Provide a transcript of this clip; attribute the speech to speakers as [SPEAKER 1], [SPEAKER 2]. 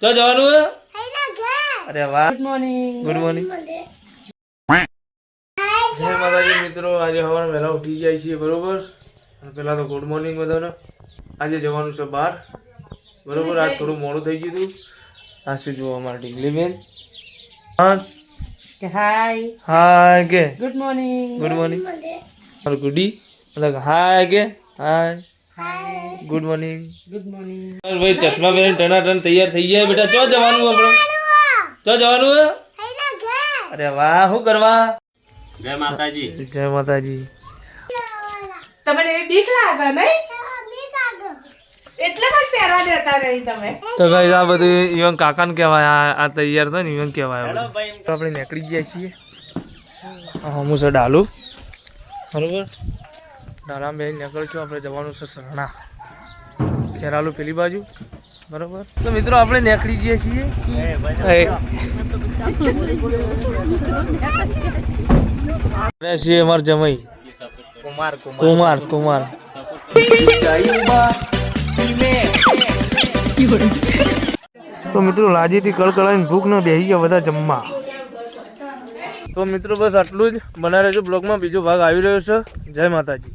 [SPEAKER 1] તો જવાનું હે? અરે વાહ,
[SPEAKER 2] ગુડ મોર્નિંગ.
[SPEAKER 1] Good morning. જય માતાજી મિત્રો, આજે સવારે વહેલા ઉઠી જાય છીએ બરોબર. અને પહેલા તો ગુડ મોર્નિંગ બધાને. આજે જવાનું છે બહાર બરોબર. આજ થોડું મોડું થઈ ગયું હતું. આ શું જોવા અમારા ઢીંગલીબેન. હા
[SPEAKER 2] કે હાય.
[SPEAKER 1] હાય કે
[SPEAKER 2] ગુડ મોર્નિંગ.
[SPEAKER 1] Good morning. और गुडी मतलब हाय के hi
[SPEAKER 2] hi.
[SPEAKER 1] Good morning.
[SPEAKER 2] Good morning.
[SPEAKER 1] और भाई चश्मा पहन टनाटन तैयार થઈ ગયા બેટા. ચો જવાનું આપણે? ચો જવાનું હે? અરે વાહ, શું કરવા?
[SPEAKER 3] જય માતાજી.
[SPEAKER 1] જય માતાજી.
[SPEAKER 2] તમને એ બીક લાગે નહીં? એટલે પણ પહેરવા દેતા નહીં તમે.
[SPEAKER 1] તો ગાઈસ આ બધું ઈવન કાકાને કહેવાય. આ તૈયાર થાય ને ઈવન કહેવાય. આ બધું. તો આપણે નીકળી ગયા છીએ. હું છે ડાલુ બરોબર. ડાલામાં બેન નીકળશું. આપણે જવાનું છે સરણા, ખેરાલુ પેલી બાજુ બરોબર. તો મિત્રો આપણે નીકળી જઈએ છીએ. છીએ અમાર જમાઈ
[SPEAKER 3] કુમાર
[SPEAKER 1] કુમાર કુમાર. તો મિત્રો લાજીથી કળકળાઈને ભૂખ ન બેસી ગયા બધા જમવા. તો મિત્રો બસ આટલું જ. બના રહેજો બ્લોગમાં. બીજો ભાગ આવી રહ્યો છે. જય માતાજી.